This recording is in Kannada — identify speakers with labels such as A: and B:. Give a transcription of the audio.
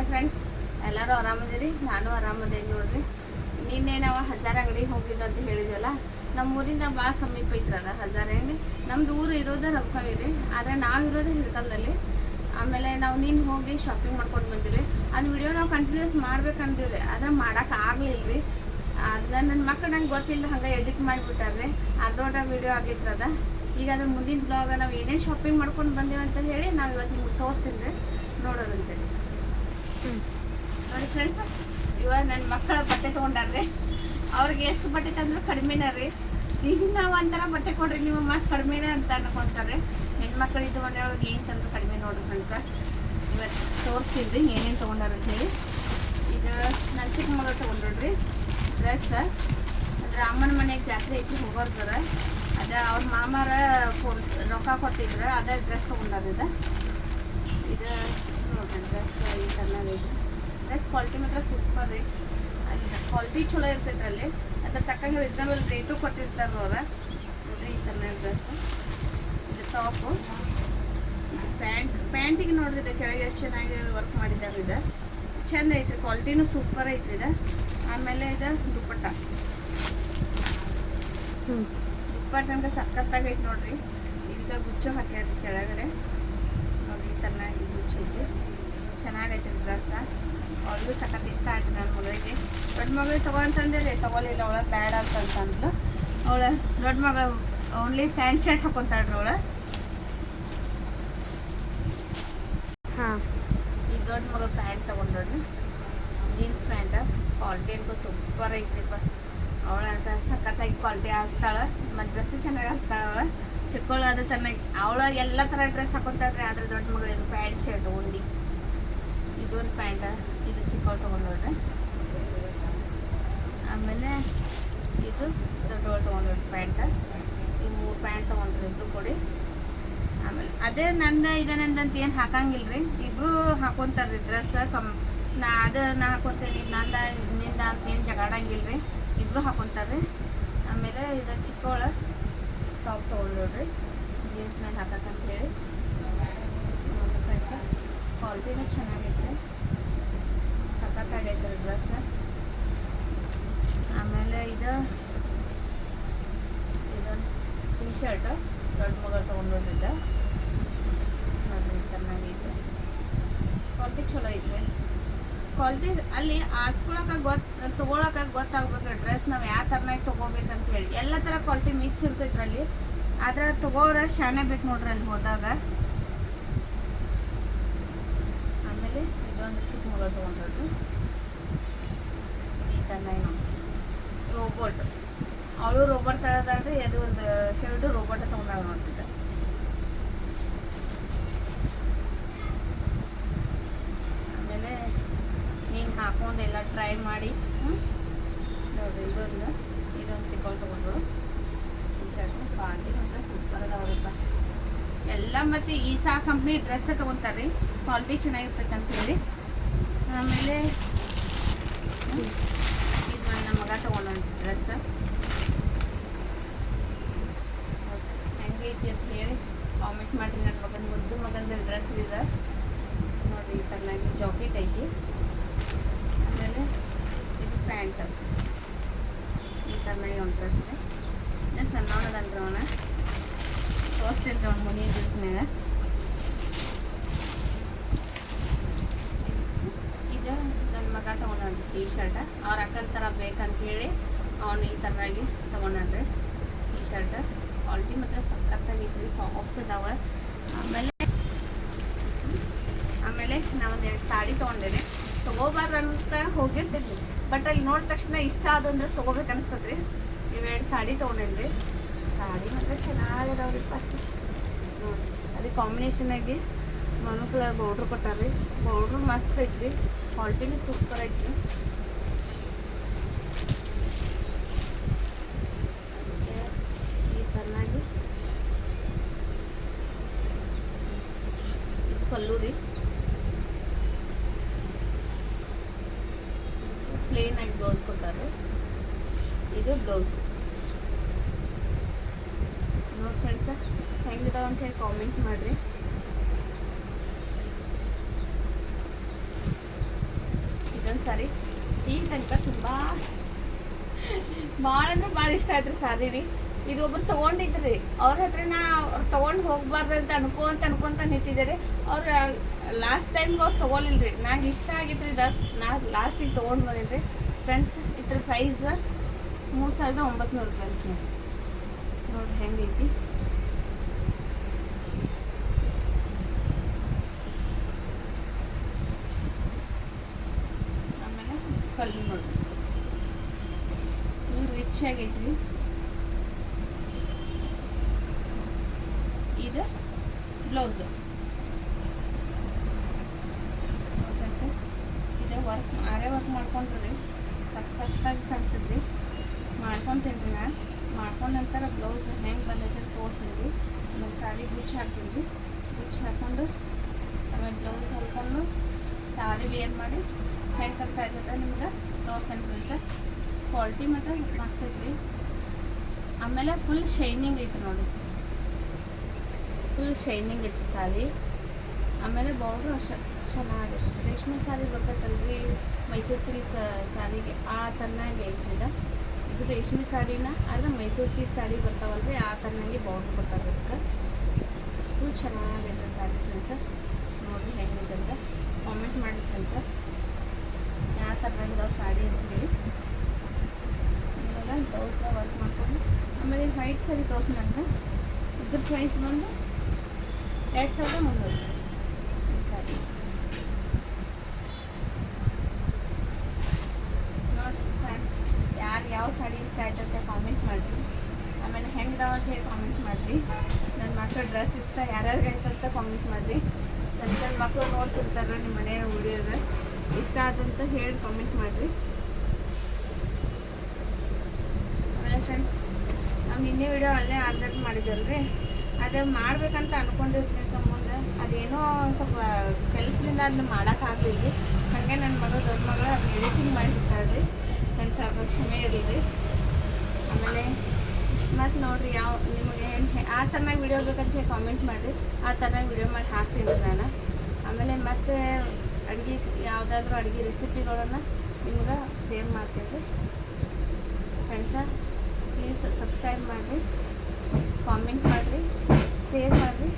A: ಫ್ರೆಂಡ್ಸ್, ಎಲ್ಲರೂ ಆರಾಮದಿರಿ. ನಾನು ಆರಾಮದೇನಿ ನೋಡ್ರಿ. ನಿನ್ನೆ ನಾವು ಹಜಾರ್ ಅಂಗಡಿಗೆ ಹೋಗಿದ್ದು ಅಂತ ಹೇಳಿದ್ವಲ್ಲ. ನಮ್ಮ ಊರಿಂದ ಭಾಳ ಸಮೀಪ ಐತ್ರದ ಹಜಾರ್ ಅಂಗಡಿ. ನಮ್ದು ಊರು ಇರೋದೇ ರಬ್ಕಾವಿರಿ, ಆದರೆ ನಾವು ಇರೋದೇ ಹಿಡ್ಕಲ್ದಲ್ಲಿ. ಆಮೇಲೆ ನಾವು ನಿನ್ನ ಹೋಗಿ ಶಾಪಿಂಗ್ ಮಾಡ್ಕೊಂಡು ಬಂದಿರಿ. ಅದು ವಿಡಿಯೋ ನಾವು ಕಂಟಿನ್ಯೂಸ್ ಮಾಡ್ಬೇಕಂತೀವ್ರಿ, ಆದರೆ ಮಾಡೋಕೆ ಆಗಲಿಲ್ಲ ರೀ. ಅದು ನನ್ನ ಮಕ್ಕಳು ನಂಗೆ ಗೊತ್ತಿಲ್ಲ, ಹಂಗೆ ಎಡಿಟ್ ಮಾಡಿಬಿಟ್ಟಾರ್ರಿ. ದೊಡ್ಡ ವಿಡಿಯೋ ಆಗಿತ್ತದ. ಈಗ ಅದ್ರ ಮುಂದಿನ ಬ್ಲಾಗ ನಾವು ಏನೇನು ಶಾಪಿಂಗ್ ಮಾಡ್ಕೊಂಡು ಬಂದೇವೆ ಅಂತ ಹೇಳಿ ನಾವು ಇವತ್ತು ನಿಮ್ಗೆ ತೋರಿಸ್ತೀನಿ ರೀ, ನೋಡೋದಂತೇಳಿ. ನೋಡಿ ಫ್ರೆಂಡ್ಸ್, ಇವಾಗ ನನ್ನ ಮಕ್ಕಳ ಬಟ್ಟೆ ತೊಗೊಂಡಾರ್ರಿ. ಅವ್ರಿಗೆ ಎಷ್ಟು ಬಟ್ಟೆ ತಂದ್ರು ಕಡಿಮೆನೇ ರೀ. ಈಗ ನಾವು ಒಂಥರ ಬಟ್ಟೆ ಕೊಡ್ರಿ ನೀವು ಮತ್ತೆ ಕಡಿಮೆನೇ ಅಂತ ಅನ್ಕೊಂತಾರೆ. ಹೆಣ್ಮಕ್ಳು ಇದು ಮನೆಯೊಳಗೆ ಏನು ತಂದ್ರು ಕಡಿಮೆ ನೋಡ್ರಿ ಫ್ರೆಂಡ್ಸ. ಇವತ್ತು ತೋರಿಸ್ತೀನಿ ರೀ ಏನೇನು ತೊಗೊಂಡಾರ ಅಂತ ಹೇಳಿ. ಈಗ ನನ್ನ ಚಿಕ್ಕ ಮಗಳು ತೊಗೊಂಡ್ರಿ ಡ್ರೆಸ್. ಅಂದರೆ ಅಮ್ಮನ ಮನೆಗೆ ಜಾತ್ರೆ ಐತಿ ಹೋಗೋರ್ದಾರ. ಅದೇ ಅವ್ರ ಮಾಮಾರ ರೊಕ್ಕ ಕೊಟ್ಟಿದ್ರೆ ಅದೇ ಡ್ರೆಸ್ ತೊಗೊಂಡಾರಿದೆ. ಇದು ನೋಡ್ರಿ ಡ್ರೆಸ್ ಈ ಚೆನ್ನಾಗೈತಿ. ಡ್ರೆಸ್ ಕ್ವಾಲಿಟಿ ಮಾತ್ರ ಸೂಪರ್ ರೀ. ಅಲ್ಲಿ ಕ್ವಾಲಿಟಿ ಚಲೋ ಇರ್ತೈತೆ ಅಲ್ಲಿ. ಅದ್ರ ತಕ್ಕಂಗೆ ರೀಸನಬಲ್ ರೇಟು ಕೊಟ್ಟಿರ್ತಾರೆ ಅವ್ರ. ನೋಡಿರಿ ಈ ಥರ ಡ್ರೆಸ್. ಇದು ಟಾಪು, ಇದು ಪ್ಯಾಂಟಿಗೆ ನೋಡ್ರಿ ಇದು ಕೆಳಗೆ ಎಷ್ಟು ಚೆನ್ನಾಗಿ ವರ್ಕ್ ಮಾಡಿದ್ದಾರೆ. ಇದು ಚೆಂದ ಐತ್ರಿ, ಕ್ವಾಲಿಟಿನೂ ಸೂಪರ್ ಐತ್ರಿ ಇದು. ಆಮೇಲೆ ಇದು ದುಪ್ಪಟ್ಟ ದುಪ್ಪಟ್ಟಂಗೆ ಸಖತ್ತಾಗೈತೆ ನೋಡ್ರಿ. ಇದಕ್ಕೆ ಗುಚ್ಚು ಹಾಕ್ಯಾರ ಕೆಳಗಡೆ ನೋಡ್ರಿ. ಈ ಥರ ಗುಚ್ಚು ಐತಿ, ಚೆನ್ನಾಗೈತೆ ಡ್ರೆಸ್ಸ. ಅವಳಿಗೂ ಸಖತ್ ಇಷ್ಟ ಆಯ್ತು ನನ್ನ ಮಗಳಿಗೆ. ದೊಡ್ಡ ಮಗಳಿಗೆ ತೊಗೊಳಂತಂದಿರಿ, ತೊಗೊಲಿಲ್ಲ. ಅವಳ ಬ್ಯಾಡ ಅಂತಂದ್ಲು. ಅವಳ ದೊಡ್ಡ ಮಗಳು ಓನ್ಲಿ ಪ್ಯಾಂಟ್ ಶರ್ಟ್ ಹಾಕೊತಾಳ್ರಿ ಅವಳು. ಹಾಂ, ಈ ದೊಡ್ಡ ಮಗಳು ಪ್ಯಾಂಟ್ ತೊಗೊಂಡ್ರಿ, ಜೀನ್ಸ್ ಪ್ಯಾಂಟ್. ಕ್ವಾಲಿಟಿ ಅಂತೂ ಸೂಪರ್ ಐತ್ರಿಪ್ಪ. ಅವಳ ಅಂತ ಸಖತ್ತಾಗಿ ಕ್ವಾಲಿಟಿ ಹಾಸ್ತಾಳೆ, ಮತ್ತು ಡ್ರೆಸ್ಸು ಚೆನ್ನಾಗಿ ಹಾಸ್ತಾಳೆ. ಅವಳ ಚಿಕ್ಕವಳು ಅದೇ ಚೆನ್ನಾಗಿ ಅವಳ ಎಲ್ಲ ಥರ ಡ್ರೆಸ್ ಹಾಕೊತಾಳ್ರಿ. ಆದರೆ ದೊಡ್ಡ ಮಗಳು ಪ್ಯಾಂಟ್ ಶರ್ಟ್ ಉಂಡಿ. ಇದೊಂದು ಪ್ಯಾಂಟ್, ಇದು ಚಿಕ್ಕವಳು ತೊಗೊಂಡ್ರಿ. ಆಮೇಲೆ ಇದು ದೊಡ್ಡವಳು ತೊಗೊಂಡ್ರಿ ಪ್ಯಾಂಟ್. ಈ 3 ಪ್ಯಾಂಟ್ ತೊಗೊಂಡ್ರಿ ಇಬ್ಬರು ಕೊಡಿ. ಆಮೇಲೆ ಅದೇ ನಂದು ನಂದಂತ ಏನು ಹಾಕಂಗಿಲ್ಲ ರೀ, ಇಬ್ಬರು ಹಾಕೊತಾರ್ರಿ ಡ್ರೆಸ್. ನಾ ಹಾಕೊತೀನಿ, ನಂದ ನಿಂದ ಅಂತ ಏನು ಜಗಾಡಂಗಿಲ್ಲ ರೀ, ಇಬ್ಬರು ಹಾಕೊತಾರ್ರಿ. ಆಮೇಲೆ ಇದು ಚಿಕ್ಕವಳು ಟಾಪ್ ತೊಗೊಂಡ್ರಿ, ಜೀನ್ಸ್ ಮೇಲೆ ಹಾಕಕ್ಕಂತ ಹೇಳಿ. ನೋಡಿರಿ ಫ್ರೆಂಡ್ಸ, ಕ್ವಾಲಿಟಿನೂ ಚೆನ್ನಾಗೈತೆ, ಸಖತ್ತಾಗೈತೆ ರೀ ಡ್ರೆಸ್. ಆಮೇಲೆ ಇದೊಂದು ಟೀ ಶರ್ಟ್ ದೊಡ್ಡ ಮಗಳು ತೊಗೊಂಡಿದ್ದ ನೋಡ್ರಿ. ಚೆನ್ನಾಗೈತೆ, ಕ್ವಾಲಿಟಿ ಚಲೋ ಐತೆ. ಕ್ವಾಲಿಟಿ ಅಲ್ಲಿ ಆರಿಸ್ಕೊಳಕ್ಕೆ ತೊಗೊಳಕ್ಕೆ ಗೊತ್ತಾಗ್ಬೇಕು ಡ್ರೆಸ್ ನಾವು ಯಾವ ಥರನಾಗಿ ತೊಗೋಬೇಕಂತ ಹೇಳಿ. ಎಲ್ಲ ಥರ ಕ್ವಾಲಿಟಿ ಮಿಕ್ಸ್ ಇರ್ತೈತೆ ಅಲ್ಲಿ. ಆದ್ರೆ ತೊಗೋರ ಶಾಣೆ ಬೇಕು ನೋಡ್ರಿ ಅಲ್ಲಿ ಹೋದಾಗ. ಆಮೇಲೆ ಇದೊಂದು ಚಿಕ್ಕ ಮಗಳು ತೊಗೊಂಡ್ರಿ ಈ ಥರನಾಗಿ ನೋಡಿ. ರೋಬೋಟ್, ಅವಳು ರೋಬೋಟ್ ತಗೋದಾಳ್ರಿ. ಅದು ಒಂದು ಶರ್ಟು ರೋಬೋಟ್ ತೊಗೊಂಡಾಗ ನೋಡ್ತಿದ್ದೆ. ಆಮೇಲೆ ನೀನು ಹಾಕೊಂಡು ಎಲ್ಲ ಟ್ರೈ ಮಾಡಿ ನೋಡ್ರಿ. ಇದೊಂದು ಚಿಕ್ಕವಳು ತೊಗೊಂಡ್ರು ಈ ಶರ್ಟ್. ಕ್ವಾಲಿಟಿ ಮಾತ್ರ ಸೂಪರ್ ಅದಾವ್ರಿಪ್ಪ ಎಲ್ಲ. ಮತ್ತು ಈಸಾ ಕಂಪ್ನಿ ಡ್ರೆಸ್ ತೊಗೊತಾರೆ ರೀ, ಕ್ವಾಲಿಟಿ ಚೆನ್ನಾಗಿರ್ತೈತೆ ಅಂತೇಳಿ. ಆಮೇಲೆ ಇದು ನನ್ನ ಮಗ ತೊಗೊಂಡ ಡ್ರೆಸ್ ಹೆಂಗೈತಿ ಅಂತ ಹೇಳಿ ಕಾಮೆಂಟ್ ಮಾಡಿ. ನನ್ನ ಮಗನ ಮುದ್ದು ಮಗಂದು ಡ್ರೆಸ್ ಇದೆ ನೋಡಿರಿ. ಈ ಥರನಾಗಿ ಜಾಕೆಟ್ ಐತಿ. ಆಮೇಲೆ ಇದು ಪ್ಯಾಂಟ್ ಈ ಥರನಾಗಿ ಒಂದು ಡ್ರೆಸ್ ರೀ. ಇನ್ನು ಸಣ್ಣವನದನ್ರಿ ಅವನ ತೋರಿಸ್ತಿಲ್ರಿ ಅವ್ನು ಮುಂದಿನ ಡ್ರೆಸ್ ಮೇಲೆ. ಇದು ನನ್ನ ಮಗ ತೊಗೊಂಡ್ರಿ ಟೀ ಶರ್ಟ್. ಅವ್ರ ಅಕ್ಕನ ಥರ ಬೇಕಂತೇಳಿ ಅವನು ಈ ಥರನಾಗಿ ತೊಗೊಂಡ್ರಿ ಟೀ ಶರ್ಟ್. ಕ್ವಾಲಿಟಿ ಮಾತ್ರ ಸಖತ್ತಾಗೈತ್ರಿ, ಸಾಫ್ಟ್ ಅದಾವ. ಆಮೇಲೆ ನಾವೊಂದೆರಡು ಸಾಡಿ ತೊಗೊಂಡೇನೆ. ತೊಗೋಬಾರ್ದು ಅಂತ ಹೋಗಿರ್ತೀನಿ, ಬಟ್ ಅಲ್ಲಿ ನೋಡಿದ ತಕ್ಷಣ ಇಷ್ಟ ಆದ ಅಂದ್ರೆ ತೊಗೋಬೇಕು ಅನಿಸ್ತದ್ರಿ. ಇವೆರಡು ಸಾಡಿ ತೊಗೊಂಡೇನ್ರಿ. ಸಾಡಿ ಮಾತ್ರ ಚೆನ್ನಾಗಿದಾವ್ರಿಪ್ಪ ನೋಡಿ. ಅದು ಕಾಂಬಿನೇಷನಾಗಿ ಮನು ಕಲರ್ ಬೌಡ್ರ್ ಕೊಟ್ಟಾರ್ರಿ. ಬೌಡ್ರು ಮಸ್ತ್ ಐತ್ರಿ, ಕ್ವಾಲಿಟಿನೂ ಸೂಪರ್ ಐತ್ರಿ. ಈ ಥರನಾಗಿ ಇದು ಪಲ್ಲು ರೀ. ಪ್ಲೇನ್ ಆಗಿ ಬ್ಲೌಸ್ ಕೊಟ್ಟಾರೆ. ಇದು ಬ್ಲೌಸ್ ನೋಡಿ ಫ್ರೆಂಡ್ಸ, ಹೆಂಗಿದಾವ ಅಂತ ಹೇಳಿ ಕಾಮೆಂಟ್ ಮಾಡಿರಿ. ಸಾರಿ ಈ ತನಕ ತುಂಬ ಭಾಳ ಅಂದ್ರೆ ಭಾಳ ಇಷ್ಟ ಆಯ್ತು ರೀ ಸಾರಿ ರೀ. ಇದು ಒಬ್ರು ತೊಗೊಂಡಿದ್ರಿ ಅವ್ರ ಹತ್ರ ನಾ ಅವ್ರು ತೊಗೊಂಡು ಹೋಗ್ಬಾರ್ದು ಅಂತ ಅನ್ಕೊಂತ ನಿಂತಿದ್ದೆ ರೀ. ಅವ್ರು ಲಾಸ್ಟ್ ಟೈಮ್ಗೆ ಅವ್ರು ತೊಗೊಲಿಲ್ಲ ರೀ. ನಂಗೆ ಇಷ್ಟ ಆಗಿತ್ತು ಇದು, ನಾ ಲಾಸ್ಟಿಗೆ ತೊಗೊಂಡು ಬಂದಿನಿ ರೀ ಫ್ರೆಂಡ್ಸ್. ಇದ್ರ ಪ್ರೈಸ್ 3900 ರೂಪಾಯಿ ಫ್ರೆಂಡ್ಸ್. ನೋಡಿರಿ ಹೆಂಗೈತಿ. ಆಮೇಲೆ ಕಲ್ಲು ನೋಡಿರಿ ಇವು ರಿಚ್ ಆಗೈತಿ. ಇದು ಬ್ಲೌಸ್ ಇದು ವರ್ಕ್ ಆರೇ ವರ್ಕ್ ಮಾಡ್ಕೊಂಡ್ರಿ ಸಖತ್ತಾಗಿ ಕಾಣಿಸಿದ್ರಿ. ಮಾಡ್ಕೊತೀನಿ ರೀ ನಾನು. ಮಾಡ್ಕೊಂಡ ನಂತರ ಬ್ಲೌಸ್ ಹೆಂಗೆ ಬಂದೈತೆ ಅಂತ ತೋರಿಸ್ತೀನಿ ರೀ. ಆಮೇಲೆ ಸಾರಿ ಗುಚ್ಚ ಹಾಕ್ತೀನಿ ರೀ. ಗುಚ್ಚ ಹಾಕ್ಕೊಂಡು ಆಮೇಲೆ ಬ್ಲೌಸ್ ಹೊಲ್ಕೊಂಡು ಸಾರಿ ವೇರ್ ಮಾಡಿ ಹೆಂಗೆ ಕಳ್ಸಾಯ್ತದ ನಿಮ್ಗೆ ತೋರಿಸ್ತೇನೆ ಫ್ರೆಂಡ್ಸ್. ಕ್ವಾಲಿಟಿ ಮತ್ತು ಮಸ್ತ್ ಐತ್ರಿ. ಆಮೇಲೆ ಫುಲ್ ಶೈನಿಂಗ್ ಐತಿ ನೋಡಿ, ಫುಲ್ ಶೈನಿಂಗ್ ಐತ್ರಿ ಸಾರಿ. ಆಮೇಲೆ ಬಾರ್ಡ್ರು ಅಷ್ಟು ಚೆನ್ನಾಗೈತಿ. ರೇಷ್ಮೆ ಸಾರಿ ಗೊತ್ತೈತಲ್ರಿ, ಮೈಸೂರು ಸಿಲ್ಕ್ ಸಾರಿಗೆ ಆ ಥರನಾಗಿ ಐತ್ರಿ ಇದು ರೇಷ್ಮೆ ಸಾರಿನ. ಆದರೆ ಮೈಸೂರು ಸಿಲ್ಕ್ ಸಾರಿ ಬರ್ತಾವಲ್ರಿ ಆ ಥರನಾಗಿ ಬಾರ್ಡ್ರ್ ಬರ್ತಾವೆ. ಅದಕ್ಕೆ ಫುಲ್ ಚೆನ್ನಾಗೈತೆ ಸಾರಿ ಫ್ರೆಂಡ್ಸ್. ನೋಡಿರಿ ಹೆಂಗಿದೆ ಅಂತ ಕಾಮೆಂಟ್ ಮಾಡಿ ಫ್ರೆಂಡ್ಸ್, ಯಾವ ಥರನಾಗಿದ್ದಾವೆ ಸಾರಿ ಅಂತೇಳಿ. ಇವಾಗ ಬ್ಲೌಸ್ ವರ್ಕ್ ಮಾಡ್ಕೊಂಡು ಆಮೇಲೆ ವೈಟ್ ಸಾರಿ ತೋರಿಸ್ನಂತ. ಇದ್ರ ಪ್ರೈಸ್ ಬಂದು 2300 ಸಾರಿ. ನೋಡಿ ಫ್ರೆಂಡ್ಸ್, ಯಾರು ಯಾವ ಸಾಡಿ ಇಷ್ಟ ಆಯ್ತಂತ ಕಾಮೆಂಟ್ ಮಾಡಿರಿ. ಆಮೇಲೆ ಹೆಂಗಿದಾವ ಅಂತ ಹೇಳಿ ಕಾಮೆಂಟ್ ಮಾಡಿರಿ. ನನ್ನ ಮಕ್ಕಳ ಡ್ರೆಸ್ ಇಷ್ಟ ಯಾರ್ಯಾರಿಗೆ ಆಯ್ತಂತ ಕಾಮೆಂಟ್ ಮಾಡಿರಿ. ಸಣ್ಣ ಮಕ್ಕಳು ನೋಡ್ತಿರ್ತಾರೆ ನಿಮ್ಮ ಮನೆ ವಿಡಿಯೋದ, ಇಷ್ಟ ಆದಂತ ಹೇಳಿ ಕಾಮೆಂಟ್ ಮಾಡಿರಿ. ಆಮೇಲೆ ಫ್ರೆಂಡ್ಸ್, ನಾವು ನಿನ್ನೆ ವಿಡಿಯೋ ಅಲ್ಲೇ ಆರ್ಡರ್ ಮಾಡಿದ್ದಲ್ರಿ, ಅದೇ ಮಾಡ್ಬೇಕಂತ ಅನ್ಕೊಂಡಿರ್ತೀನಿ ಮುಂದೆ. ಅದೇನೋ ಸ್ವಲ್ಪ ಕೆಲಸದಿಂದ ಅದನ್ನ ಮಾಡೋಕ್ಕಾಗಲಿಲ್ಲ ರೀ. ಹಾಗೆ ನನ್ನ ಮಗಳು ದೊಡ್ಡ ಮಗಳು ಅದನ್ನ ಎಡಿಟಿಂಗ್ ಮಾಡಿಬಿಟ್ಟಾಳ್ರಿ ಫ್ರೆಂಡ್ಸ್. ಆಗ ಕ್ಷಮೆ ಇರಲಿ. ಆಮೇಲೆ ಮತ್ತು ನೋಡಿರಿ ಯಾವ ನಿಮಗೆ ಆ ಥರನಾಗಿ ವಿಡಿಯೋ ಬೇಕಂತ ಹೇಳಿ ಕಾಮೆಂಟ್ ಮಾಡಿರಿ. ಆ ಥರನಾಗಿ ವಿಡಿಯೋ ಮಾಡಿ ಹಾಕ್ತೀನಿ ನಾನು. ಆಮೇಲೆ ಮತ್ತೆ ಅಡುಗೆ ಯಾವುದಾದ್ರೂ ಅಡುಗೆ ರೆಸಿಪಿಗಳನ್ನು ನಿಮ್ಗೆ ಶೇರ್ ಮಾಡ್ತೀನಿ ರೀ ಫ್ರೆಂಡ್ಸ. ಪ್ಲೀಸ್ ಸಬ್ಸ್ಕ್ರೈಬ್ ಮಾಡಿರಿ, ಕಾಮೆಂಟ್ ಮಾಡಿರಿ, ಶೇರ್ ಮಾಡಿರಿ.